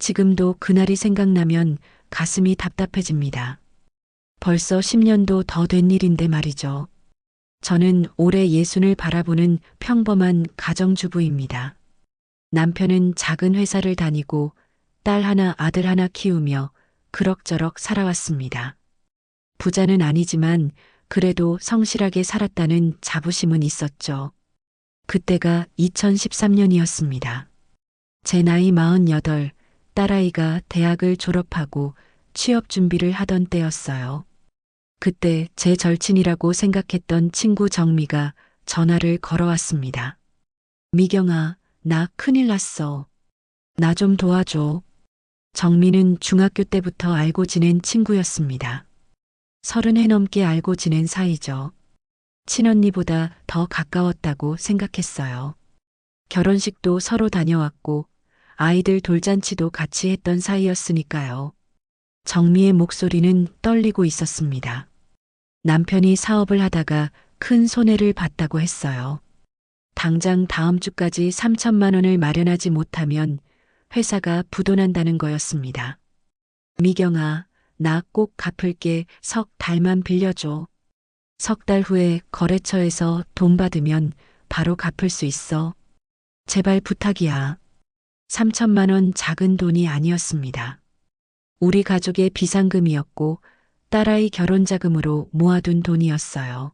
지금도 그날이 생각나면 가슴이 답답해집니다. 벌써 10년도 더 된 일인데 말이죠. 저는 올해 예순을 바라보는 평범한 가정주부입니다. 남편은 작은 회사를 다니고 딸 하나 아들 하나 키우며 그럭저럭 살아왔습니다. 부자는 아니지만 그래도 성실하게 살았다는 자부심은 있었죠. 그때가 2013년이었습니다. 제 나이 48, 딸아이가 대학을 졸업하고 취업 준비를 하던 때였어요. 그때 제 절친이라고 생각했던 친구 정미가 전화를 걸어왔습니다. 미경아, 나 큰일 났어. 나 좀 도와줘. 정미는 중학교 때부터 알고 지낸 친구였습니다. 30해 넘게 알고 지낸 사이죠. 친언니보다 더 가까웠다고 생각했어요. 결혼식도 서로 다녀왔고 아이들 돌잔치도 같이 했던 사이였으니까요. 정미의 목소리는 떨리고 있었습니다. 남편이 사업을 하다가 큰 손해를 봤다고 했어요. 당장 다음 주까지 3천만 원을 마련하지 못하면 회사가 부도난다는 거였습니다. 미경아, 나 꼭 갚을게. 석 달만 빌려줘. 석 달 후에 거래처에서 돈 받으면 바로 갚을 수 있어. 제발 부탁이야. 3천만 원 작은 돈이 아니었습니다. 우리 가족의 비상금이었고 딸아이 결혼 자금으로 모아둔 돈이었어요.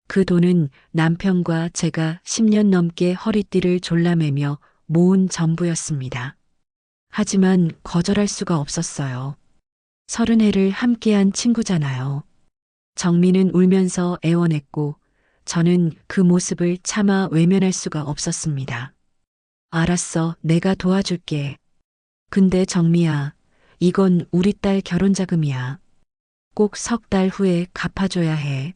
그 돈은 남편과 제가 10년 넘게 허리띠를 졸라매며 모은 전부였습니다. 하지만 거절할 수가 없었어요. 30해를 함께한 친구잖아요. 정미는 울면서 애원했고 저는 그 모습을 차마 외면할 수가 없었습니다. 알았어, 내가 도와줄게. 근데 정미야, 이건 우리 딸 결혼 자금이야. 꼭 석 달 후에 갚아줘야 해.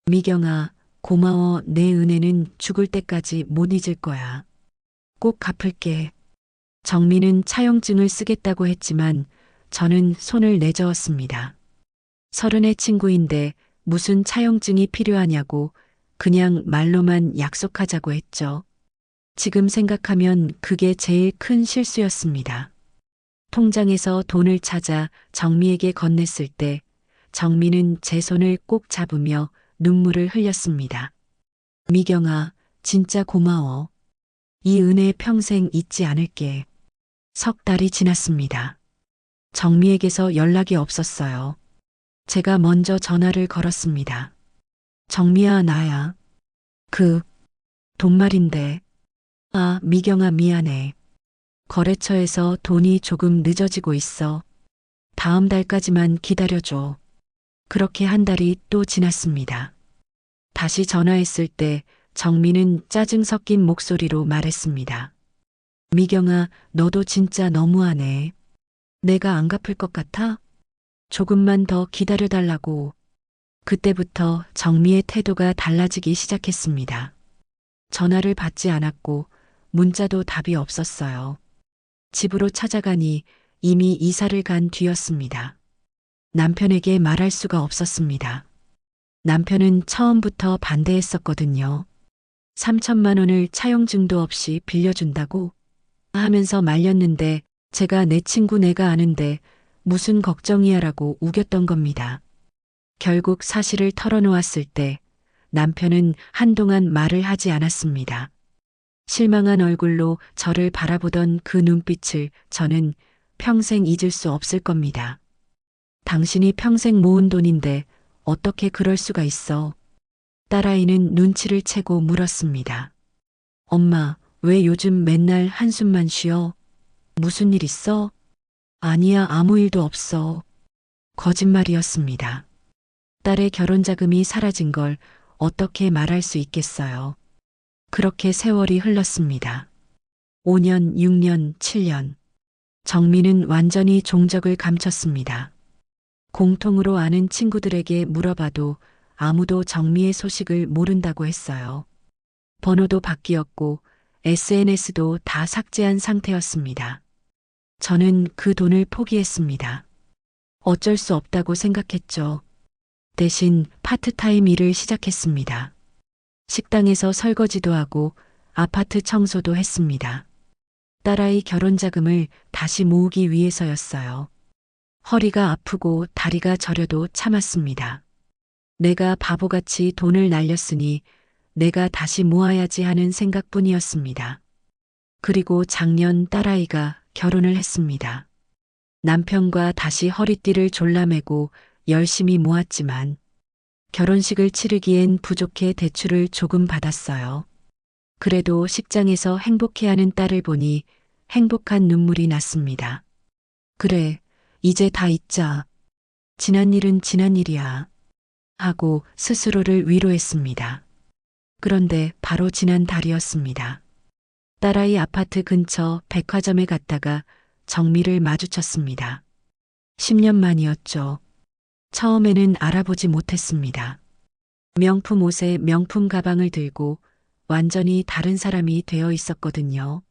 미경아, 고마워. 내 은혜는 죽을 때까지 못 잊을 거야. 꼭 갚을게. 정미는 차용증을 쓰겠다고 했지만 저는 손을 내저었습니다. 30의 친구인데 무슨 차용증이 필요하냐고 그냥 말로만 약속하자고 했죠. 지금 생각하면 그게 제일 큰 실수였습니다. 통장에서 돈을 찾아 정미에게 건넸을 때 정미는 제 손을 꼭 잡으며 눈물을 흘렸습니다. 미경아, 진짜 고마워. 이 은혜 평생 잊지 않을게. 석 달이 지났습니다. 정미에게서 연락이 없었어요. 제가 먼저 전화를 걸었습니다. 정미야, 나야. 돈 말인데. 아, 미경아, 미안해. 거래처에서 돈이 조금 늦어지고 있어. 다음 달까지만 기다려줘. 그렇게 한 달이 또 지났습니다. 다시 전화했을 때 정미는 짜증 섞인 목소리로 말했습니다. 미경아, 너도 진짜 너무하네. 내가 안 갚을 것 같아? 조금만 더 기다려달라고. 그때부터 정미의 태도가 달라지기 시작했습니다. 전화를 받지 않았고 문자도 답이 없었어요. 집으로 찾아가니 이미 이사를 간 뒤였습니다. 남편에게 말할 수가 없었습니다. 남편은 처음부터 반대했었거든요. 3천만 원을 차용증도 없이 빌려준다고 하면서 말렸는데 제가 내 친구 내가 아는데 무슨 걱정이야라고 우겼던 겁니다. 결국 사실을 털어놓았을 때 남편은 한동안 말을 하지 않았습니다. 실망한 얼굴로 저를 바라보던 그 눈빛을 저는 평생 잊을 수 없을 겁니다. 당신이 평생 모은 돈인데 어떻게 그럴 수가 있어? 딸아이는 눈치를 채고 물었습니다. 엄마, 왜 요즘 맨날 한숨만 쉬어? 무슨 일 있어? 아니야, 아무 일도 없어. 거짓말이었습니다. 딸의 결혼 자금이 사라진 걸 어떻게 말할 수 있겠어요? 그렇게 세월이 흘렀습니다. 5년, 6년, 7년. 정미는 완전히 종적을 감췄습니다. 공통으로 아는 친구들에게 물어봐도 아무도 정미의 소식을 모른다고 했어요. 번호도 바뀌었고 SNS도 다 삭제한 상태였습니다. 저는 그 돈을 포기했습니다. 어쩔 수 없다고 생각했죠. 대신 파트타임 일을 시작했습니다. 식당에서 설거지도 하고 아파트 청소도 했습니다. 딸아이 결혼 자금을 다시 모으기 위해서였어요. 허리가 아프고 다리가 저려도 참았습니다. 내가 바보같이 돈을 날렸으니 내가 다시 모아야지 하는 생각뿐이었습니다. 그리고 작년 딸아이가 결혼을 했습니다. 남편과 다시 허리띠를 졸라매고 열심히 모았지만 결혼식을 치르기엔 부족해 대출을 조금 받았어요. 그래도 식장에서 행복해하는 딸을 보니 행복한 눈물이 났습니다. 그래, 이제 다 잊자. 지난 일은 지난 일이야. 하고 스스로를 위로했습니다. 그런데 바로 지난 달이었습니다. 딸아이 아파트 근처 백화점에 갔다가 정미를 마주쳤습니다. 10년 만이었죠. 처음에는 알아보지 못했습니다. 명품 옷에 명품 가방을 들고 완전히 다른 사람이 되어 있었거든요.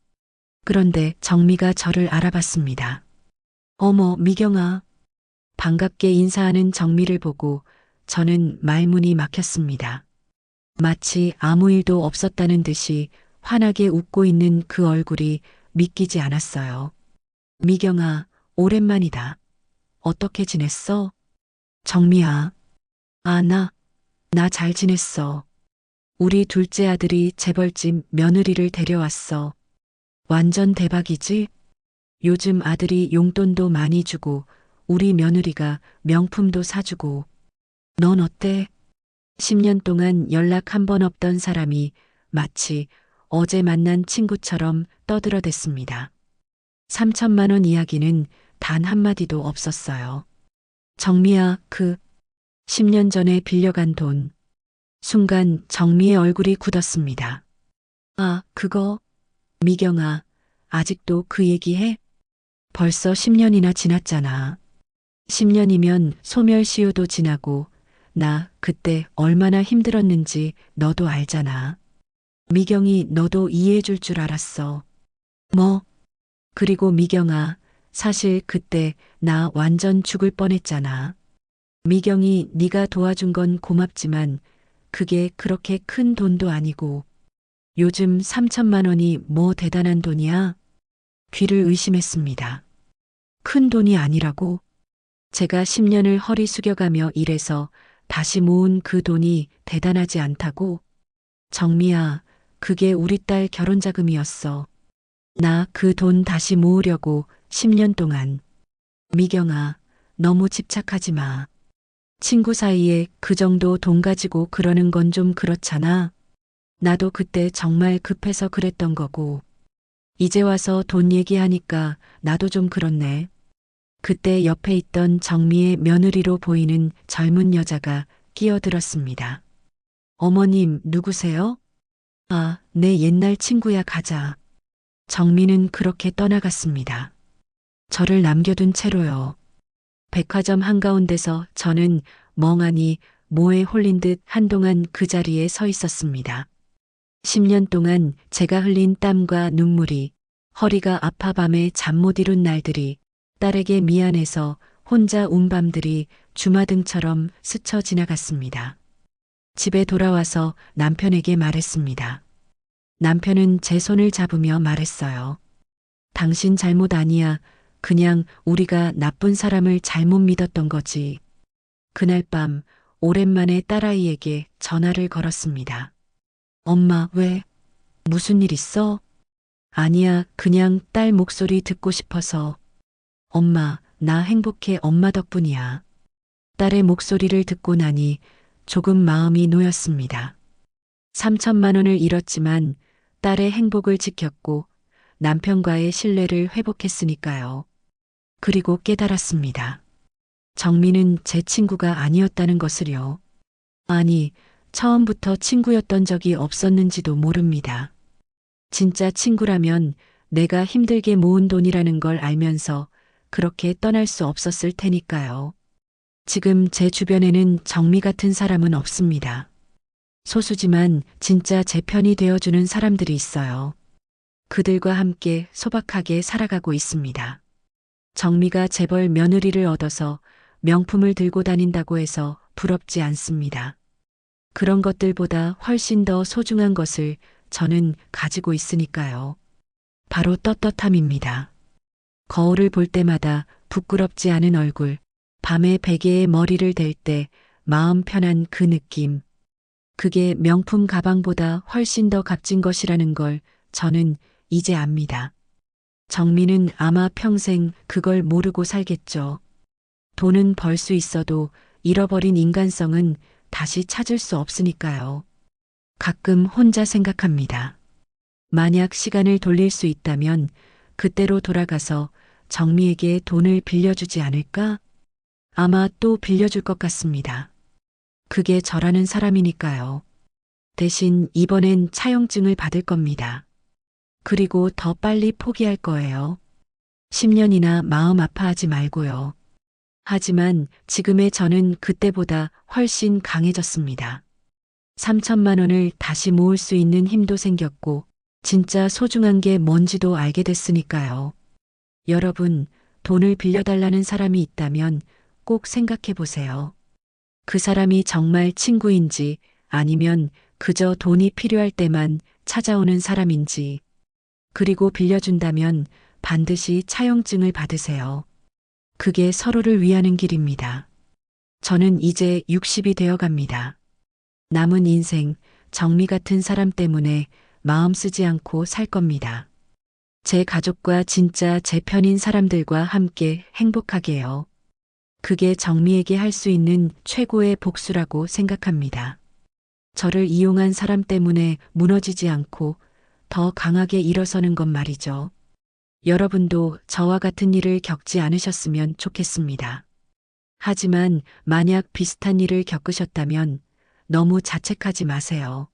그런데 정미가 저를 알아봤습니다. 어머, 미경아. 반갑게 인사하는 정미를 보고 저는 말문이 막혔습니다. 마치 아무 일도 없었다는 듯이 환하게 웃고 있는 그 얼굴이 믿기지 않았어요. 미경아, 오랜만이다. 어떻게 지냈어? 정미야. 아, 나 잘 지냈어. 우리 둘째 아들이 재벌집 며느리를 데려왔어. 완전 대박이지? 요즘 아들이 용돈도 많이 주고 우리 며느리가 명품도 사주고. 넌 어때? 10년 동안 연락 한 번 없던 사람이 마치 어제 만난 친구처럼 떠들어댔습니다. 3천만 원 이야기는 단 한마디도 없었어요. 정미야, 10년 전에 빌려간 돈. 순간 정미의 얼굴이 굳었습니다. 아, 그거? 미경아, 아직도 그 얘기해? 벌써 10년이나 지났잖아. 10년이면 소멸시효도 지나고 나 그때 얼마나 힘들었는지 너도 알잖아. 미경이 너도 이해해 줄 줄 알았어. 뭐? 그리고 미경아, 사실 그때 나 완전 죽을 뻔했잖아. 미경이 네가 도와준 건 고맙지만 그게 그렇게 큰 돈도 아니고 요즘 3천만 원이 뭐 대단한 돈이야? 귀를 의심했습니다. 큰 돈이 아니라고? 제가 10년을 허리 숙여가며 일해서 다시 모은 그 돈이 대단하지 않다고? 정미야, 그게 우리 딸 결혼 자금이었어. 나 그 돈 다시 모으려고 10년 동안. 미경아, 너무 집착하지 마. 친구 사이에 그 정도 돈 가지고 그러는 건 좀 그렇잖아. 나도 그때 정말 급해서 그랬던 거고. 이제 와서 돈 얘기하니까 나도 좀 그렇네. 그때 옆에 있던 정미의 며느리로 보이는 젊은 여자가 끼어들었습니다. 어머님, 누구세요? 아, 내 옛날 친구야, 가자. 정미는 그렇게 떠나갔습니다. 저를 남겨둔 채로요. 백화점 한가운데서 저는 멍하니 모에 홀린 듯 한동안 그 자리에 서 있었습니다. 10년 동안 제가 흘린 땀과 눈물이, 허리가 아파 밤에 잠 못 이룬 날들이, 딸에게 미안해서 혼자 운 밤들이 주마등처럼 스쳐 지나갔습니다. 집에 돌아와서 남편에게 말했습니다. 남편은 제 손을 잡으며 말했어요. 당신 잘못 아니야. 그냥 우리가 나쁜 사람을 잘못 믿었던 거지. 그날 밤 오랜만에 딸아이에게 전화를 걸었습니다. 엄마, 왜? 무슨 일 있어? 아니야, 그냥 딸 목소리 듣고 싶어서. 엄마, 나 행복해. 엄마 덕분이야. 딸의 목소리를 듣고 나니 조금 마음이 놓였습니다. 3천만 원을 잃었지만 딸의 행복을 지켰고 남편과의 신뢰를 회복했으니까요. 그리고 깨달았습니다. 정미는 제 친구가 아니었다는 것을요. 아니, 처음부터 친구였던 적이 없었는지도 모릅니다. 진짜 친구라면 내가 힘들게 모은 돈이라는 걸 알면서 그렇게 떠날 수 없었을 테니까요. 지금 제 주변에는 정미 같은 사람은 없습니다. 소수지만 진짜 제 편이 되어주는 사람들이 있어요. 그들과 함께 소박하게 살아가고 있습니다. 정미가 재벌 며느리를 얻어서 명품을 들고 다닌다고 해서 부럽지 않습니다. 그런 것들보다 훨씬 더 소중한 것을 저는 가지고 있으니까요. 바로 떳떳함입니다. 거울을 볼 때마다 부끄럽지 않은 얼굴, 밤에 베개에 머리를 댈 때 마음 편한 그 느낌. 그게 명품 가방보다 훨씬 더 값진 것이라는 걸 저는 이제 압니다. 정민은 아마 평생 그걸 모르고 살겠죠. 돈은 벌 수 있어도 잃어버린 인간성은 다시 찾을 수 없으니까요. 가끔 혼자 생각합니다. 만약 시간을 돌릴 수 있다면 그때로 돌아가서 정미에게 돈을 빌려주지 않을까? 아마 또 빌려줄 것 같습니다. 그게 저라는 사람이니까요. 대신 이번엔 차용증을 받을 겁니다. 그리고 더 빨리 포기할 거예요. 10년이나 마음 아파하지 말고요. 하지만 지금의 저는 그때보다 훨씬 강해졌습니다. 3천만 원을 다시 모을 수 있는 힘도 생겼고, 진짜 소중한 게 뭔지도 알게 됐으니까요. 여러분, 돈을 빌려달라는 사람이 있다면 꼭 생각해 보세요. 그 사람이 정말 친구인지 아니면 그저 돈이 필요할 때만 찾아오는 사람인지. 그리고 빌려준다면 반드시 차용증을 받으세요. 그게 서로를 위하는 길입니다. 저는 이제 60이 되어 갑니다. 남은 인생, 정미 같은 사람 때문에 마음 쓰지 않고 살 겁니다. 제 가족과 진짜 제 편인 사람들과 함께 행복하게요. 그게 정미에게 할 수 있는 최고의 복수라고 생각합니다. 저를 이용한 사람 때문에 무너지지 않고 더 강하게 일어서는 것 말이죠. 여러분도 저와 같은 일을 겪지 않으셨으면 좋겠습니다. 하지만 만약 비슷한 일을 겪으셨다면 너무 자책하지 마세요.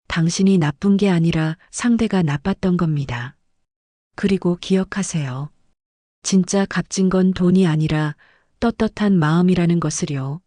당신이 나쁜 게 아니라 상대가 나빴던 겁니다. 그리고 기억하세요. 진짜 값진 건 돈이 아니라 떳떳한 마음이라는 것을요.